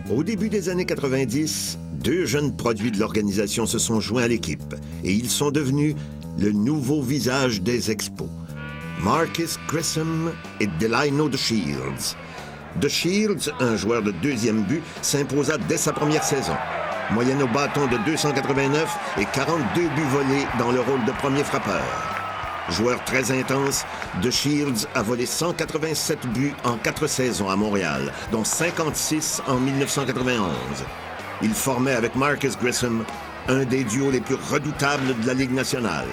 Au début des années 90, deux jeunes produits de l'organisation se sont joints à l'équipe et ils sont devenus le nouveau visage des Expos. Marcus Grissom et Delino DeShields. DeShields, un joueur de deuxième but, s'imposa dès sa première saison. Moyenne au bâton de 289 et 42 buts volés dans le rôle de premier frappeur. Joueur très intense, DeShields a volé 187 buts en 4 saisons à Montréal, dont 56 en 1991. Il formait avec Marcus Grissom un des duos les plus redoutables de la Ligue nationale.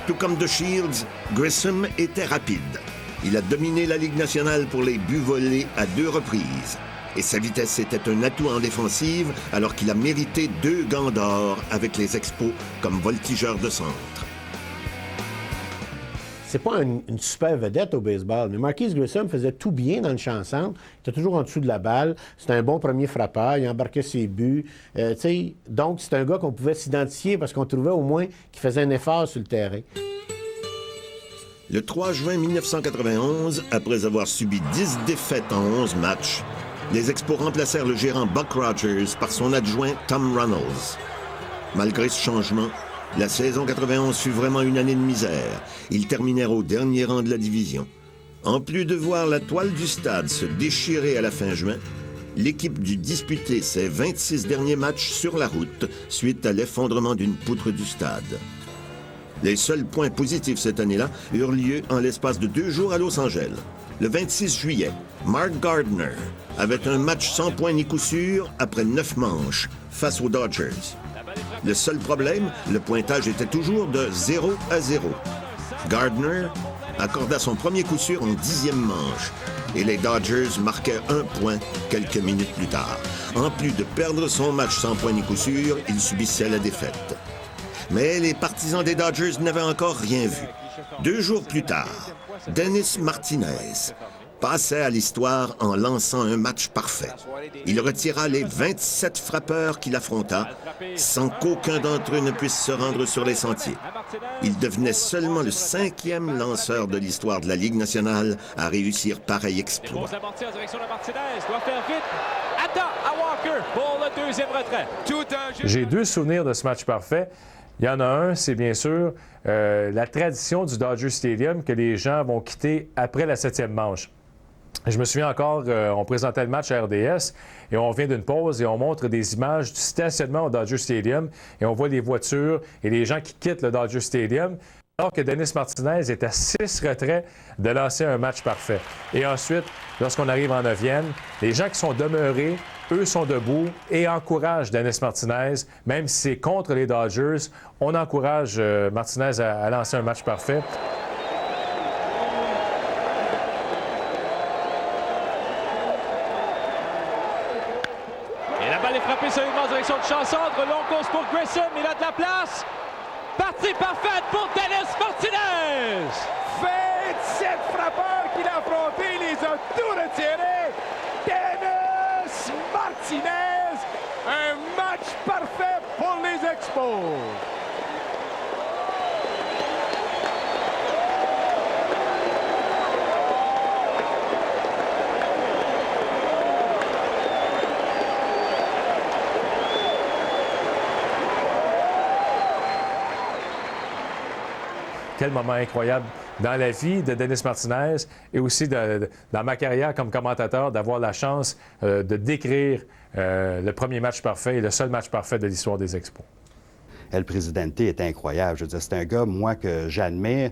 Tout comme DeShields, Grissom était rapide. Il a dominé la Ligue nationale pour les buts volés à 2 reprises. Et sa vitesse était un atout en défensive, alors qu'il a mérité 2 gants d'or avec les Expos comme voltigeur de centre. C'est pas une super vedette au baseball, mais Marcus Grissom faisait tout bien dans le champ centre. Il était toujours en dessous de la balle. C'était un bon premier frappeur. Il embarquait ses buts. Donc, c'est un gars qu'on pouvait s'identifier parce qu'on trouvait au moins qu'il faisait un effort sur le terrain. Le 3 juin 1991, après avoir subi 10 défaites en 11 matchs, les Expos remplacèrent le gérant Buck Rogers par son adjoint Tom Runnels. Malgré ce changement, la saison 91 fut vraiment une année de misère. Ils terminèrent au dernier rang de la division. En plus de voir la toile du stade se déchirer à la fin juin, l'équipe dut disputer ses 26 derniers matchs sur la route suite à l'effondrement d'une poutre du stade. Les seuls points positifs cette année-là eurent lieu en l'espace de 2 jours à Los Angeles. Le 26 juillet, Mark Gardner avait un match sans point ni coup sûr après 9 manches face aux Dodgers. Le seul problème, le pointage était toujours de 0-0. Gardner accorda son premier coup sûr en 10e manche et les Dodgers marquaient 1 point quelques minutes plus tard. En plus de perdre son match sans point ni coup sûr, il subissait la défaite. Mais les partisans des Dodgers n'avaient encore rien vu. 2 jours plus tard, Dennis Martinez passait à l'histoire en lançant un match parfait. Il retira les 27 frappeurs qu'il affronta sans qu'aucun d'entre eux ne puisse se rendre sur les sentiers. Il devenait seulement le 5e lanceur de l'histoire de la Ligue nationale à réussir pareil exploit. J'ai 2 souvenirs de ce match parfait. Il y en a un, c'est bien sûr la tradition du Dodger Stadium que les gens vont quitter après la 7e manche. Je me souviens encore, on présentait le match à RDS et on vient d'une pause et on montre des images du stationnement au Dodger Stadium et on voit les voitures et les gens qui quittent le Dodger Stadium. Alors que Dennis Martinez est à 6 retraits de lancer un match parfait. Et ensuite, lorsqu'on arrive en 9e, les gens qui sont demeurés, eux sont debout et encouragent Dennis Martinez, même si c'est contre les Dodgers, on encourage Martinez à lancer un match parfait. Et la balle est frappée solidement en direction de Champ-Centre. Long course pour Grissom, il a de la place. Partie parfaite pour Dennis Martinez! 27 frappeurs qu'il a affrontés, il les a tous retirés. Dennis Martinez, un match parfait pour les Expos. Quel moment incroyable dans la vie de Dennis Martinez et aussi dans ma carrière comme commentateur, d'avoir la chance de décrire le premier match parfait et le seul match parfait de l'histoire des Expos. El Presidente est incroyable. Je veux dire, c'est un gars, moi, que j'admire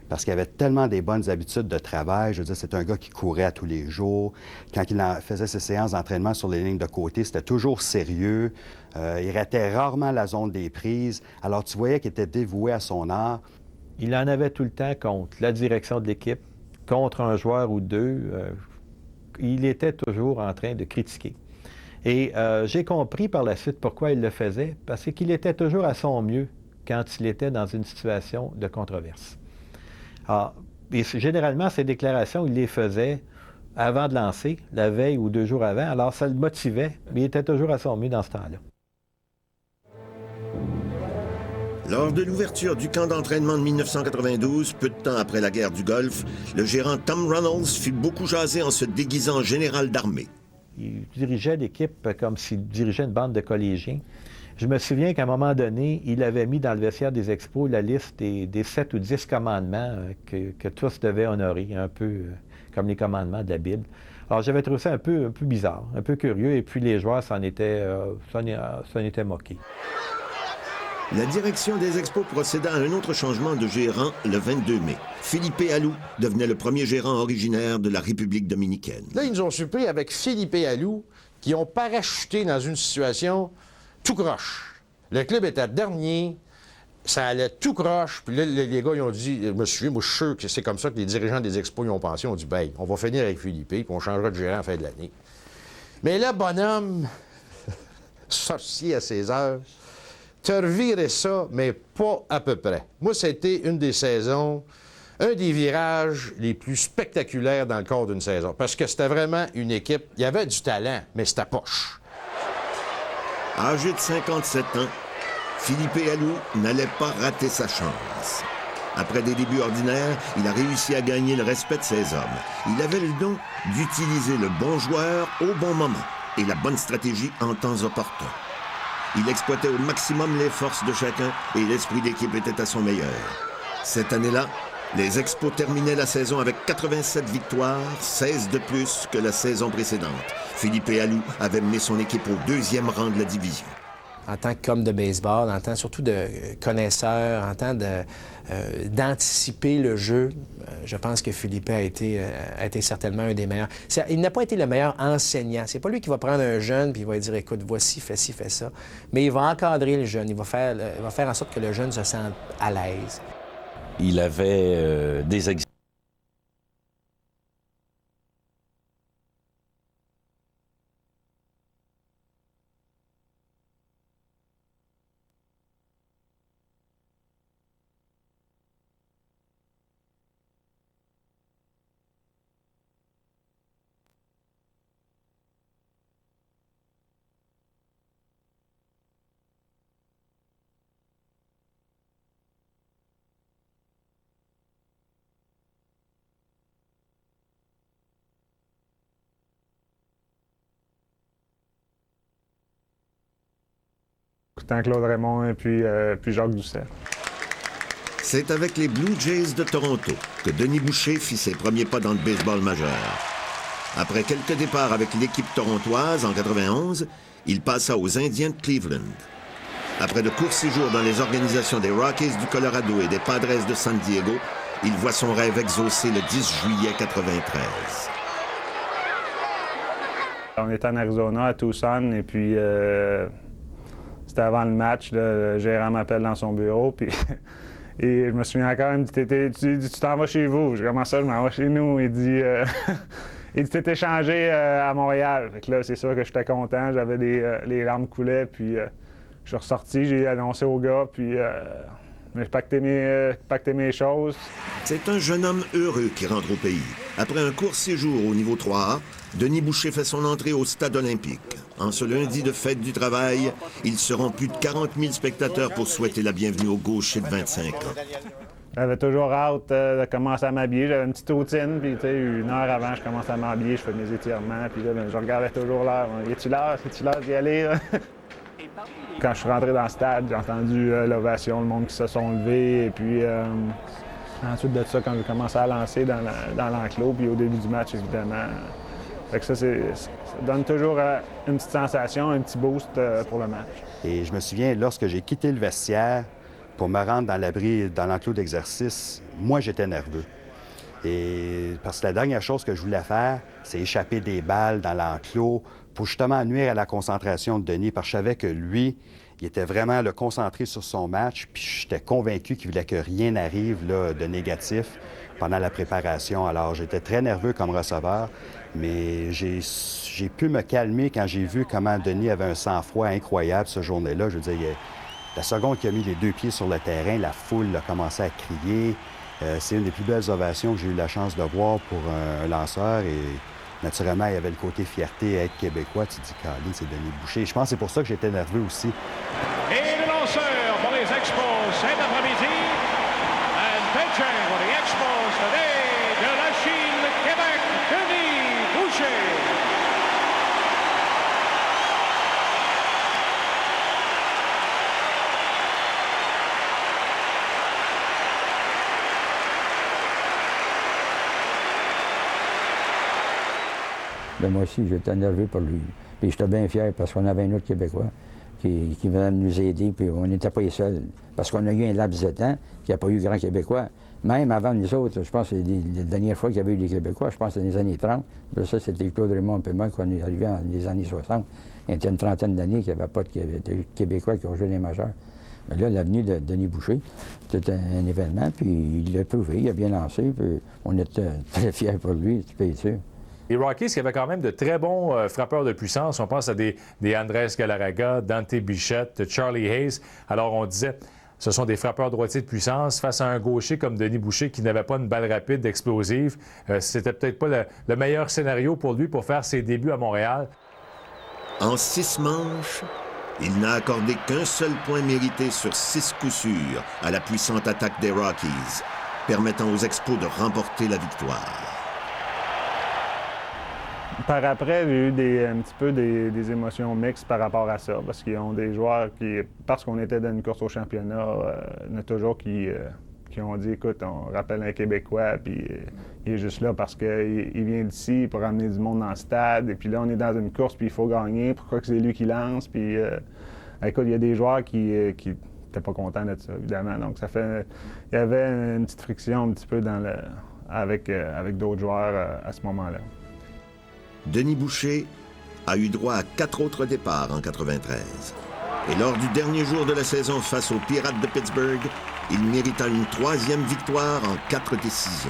parce qu'il avait tellement des bonnes habitudes de travail. Je veux dire, c'est un gars qui courait à tous les jours. Quand il faisait ses séances d'entraînement sur les lignes de côté, c'était toujours sérieux. Il ratait rarement la zone des prises. Alors, tu voyais qu'il était dévoué à son art. Il en avait tout le temps contre la direction de l'équipe, contre un joueur ou deux. Il était toujours en train de critiquer. Et j'ai compris par la suite pourquoi il le faisait, parce qu'il était toujours à son mieux quand il était dans une situation de controverse. Alors, et généralement, ces déclarations, il les faisait avant de lancer, la veille ou 2 jours avant. Alors, ça le motivait, mais il était toujours à son mieux dans ce temps-là. Lors de l'ouverture du camp d'entraînement de 1992, peu de temps après la guerre du Golfe, le gérant Tom Runnels fit beaucoup jaser en se déguisant en général d'armée. il dirigeait l'équipe comme s'il dirigeait une bande de collégiens. Je me souviens qu'à un moment donné, il avait mis dans le vestiaire des Expos la liste des 7 ou 10 commandements que tous devaient honorer, un peu comme les commandements de la Bible. Alors, j'avais trouvé ça un peu bizarre, un peu curieux, et puis les joueurs s'en étaient moqués. La direction des Expos procéda à un autre changement de gérant le 22 mai. Philippe Alou devenait le premier gérant originaire de la République dominicaine. Là, ils nous ont surpris avec Philippe Alou, qui ont parachuté dans une situation tout croche. Le club était dernier, ça allait tout croche, puis là, les gars, ils ont dit, je me souviens, moi, je suis sûr que c'est comme ça que les dirigeants des Expos, ils ont pensé, ils ont dit, ben, on va finir avec Philippe, puis on changera de gérant à la fin de l'année. Mais là, bonhomme, sorcier à ses heures, t'as reviré ça, mais pas à peu près. Moi, ça a été une des saisons, un des virages les plus spectaculaires dans le corps d'une saison, parce que c'était vraiment une équipe, il y avait du talent, mais c'était poche. Âgé de 57 ans, Philippe Alou n'allait pas rater sa chance. Après des débuts ordinaires, il a réussi à gagner le respect de ses hommes. Il avait le don d'utiliser le bon joueur au bon moment et la bonne stratégie en temps opportun. Il exploitait au maximum les forces de chacun et l'esprit d'équipe était à son meilleur. Cette année-là, les Expos terminaient la saison avec 87 victoires, 16 de plus que la saison précédente. Philippe Alou avait mené son équipe au 2e rang de la division. En tant qu'homme de baseball, en tant surtout de connaisseur, en tant d'anticiper le jeu, je pense que Philippe a été certainement un des meilleurs. Il n'a pas été le meilleur enseignant. C'est pas lui qui va prendre un jeune puis il va lui dire, écoute, voici, fais ci, fais ça. Mais il va encadrer le jeune. Il va faire en sorte que le jeune se sente à l'aise. Il avait des exemples. Claude Raymond et puis Jacques Doucet. C'est avec les Blue Jays de Toronto que Denis Boucher fit ses premiers pas dans le baseball majeur. Après quelques départs avec l'équipe torontoise en 91, il passa aux Indiens de Cleveland. Après de courts séjours dans les organisations des Rockies du Colorado et des Padres de San Diego, il voit son rêve exaucé le 10 juillet 93. On était en Arizona, à Tucson, et puis c'était avant le match. Le gérant m'appelle dans son bureau, puis et je me souviens encore, il me dit, tu t'en vas chez vous. Je commence ça, je m'en vais chez nous. Il dit, il dit, t'es échangé à Montréal. Fait que là, c'est sûr que j'étais content, j'avais les larmes coulaient, puis je suis ressorti, j'ai annoncé au gars, puis j'ai pacté mes choses. C'est un jeune homme heureux qui rentre au pays. Après un court séjour au niveau 3A, Denis Boucher fait son entrée au Stade olympique. En ce lundi de fête du travail, ils seront plus de 40 000 spectateurs pour souhaiter la bienvenue aux gauchers de 25 ans. J'avais toujours hâte de commencer à m'habiller. J'avais une petite routine, puis une heure avant, je commence à m'habiller, je fais mes étirements, puis là, je regardais toujours l'heure. Y a-tu l'heure d'y aller? Là? Quand je suis rentré dans le stade, j'ai entendu l'ovation, le monde qui se sont levés, et puis ensuite de ça, quand j'ai commencé à lancer dans l'enclos, puis au début du match, évidemment. Fait que ça donne toujours une petite sensation, un petit boost pour le match. Et je me souviens, lorsque j'ai quitté le vestiaire pour me rendre dans l'enclos d'exercice, moi, j'étais nerveux. Et parce que la dernière chose que je voulais faire, c'est échapper des balles dans l'enclos pour justement nuire à la concentration de Denis, parce que je savais que lui, il était vraiment concentré sur son match, puis j'étais convaincu qu'il voulait que rien n'arrive là, de négatif pendant la préparation. Alors, j'étais très nerveux comme receveur, mais j'ai pu me calmer quand j'ai vu comment Denis avait un sang-froid incroyable ce journée-là. Je veux dire, la seconde qu'il a mis les 2 pieds sur le terrain, la foule a commencé à crier. C'est une des plus belles ovations que j'ai eu la chance de voir pour un lanceur. Et naturellement, il y avait le côté fierté à être québécois. Tu te dis, Caroline, c'est Denis Boucher. Je pense que c'est pour ça que j'étais nerveux aussi. Et le lanceur pour les Expos cet après-midi. And pitcher for the Expos today, de la Chine, Québec, Denis Boucher. Bien, moi aussi, j'étais énervé pour lui. Puis j'étais bien fier parce qu'on avait un autre Québécois qui venait nous aider, puis on n'était pas les seuls. Parce qu'on a eu un laps de temps qu'il n'y a pas eu grand Québécois. Même avant nous autres, je pense que la dernière fois qu'il y avait eu des Québécois, je pense que c'était dans les années 30. Puis ça, c'était Claude Raymond et moi qu'on est arrivé dans les années 60. Il y a une trentaine d'années qu'il n'y avait pas de Québécois qui ont joué les majeurs. Mais là, l'avenue de Denis Boucher, c'était un événement, puis il l'a prouvé, il a bien lancé, puis on était très fiers pour lui, tu peux être sûr. Les Rockies qui avaient quand même de très bons frappeurs de puissance. On pense à des Andrés Galarraga, Dante Bichette, Charlie Hayes. Alors on disait, ce sont des frappeurs droitiers de puissance face à un gaucher comme Denis Boucher qui n'avait pas une balle rapide, explosive. C'était peut-être pas le meilleur scénario pour lui pour faire ses débuts à Montréal. En 6 manches, il n'a accordé qu'un seul point mérité sur 6 coups sûrs à la puissante attaque des Rockies, permettant aux Expos de remporter la victoire. Par après, j'ai eu un petit peu des émotions mixtes par rapport à ça, parce qu'ils ont des joueurs qui, parce qu'on était dans une course au championnat, il y en a toujours qui ont dit, écoute, on rappelle un Québécois, puis il est juste là parce qu'il vient d'ici pour ramener du monde dans le stade, et puis là, on est dans une course, puis il faut gagner, pourquoi que c'est lui qui lance, puis écoute, il y a des joueurs qui n'étaient pas contents de ça, évidemment, donc ça fait, il y avait une petite friction un petit peu avec d'autres joueurs à ce moment-là. Denis Boucher a eu droit à 4 autres départs en 93. Et lors du dernier jour de la saison face aux Pirates de Pittsburgh, il mérita une 3e victoire en 4 décisions.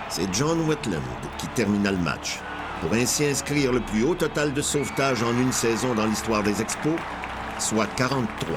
C'est John Whitland qui termina le match, pour ainsi inscrire le plus haut total de sauvetage en une saison dans l'histoire des Expos, soit 43.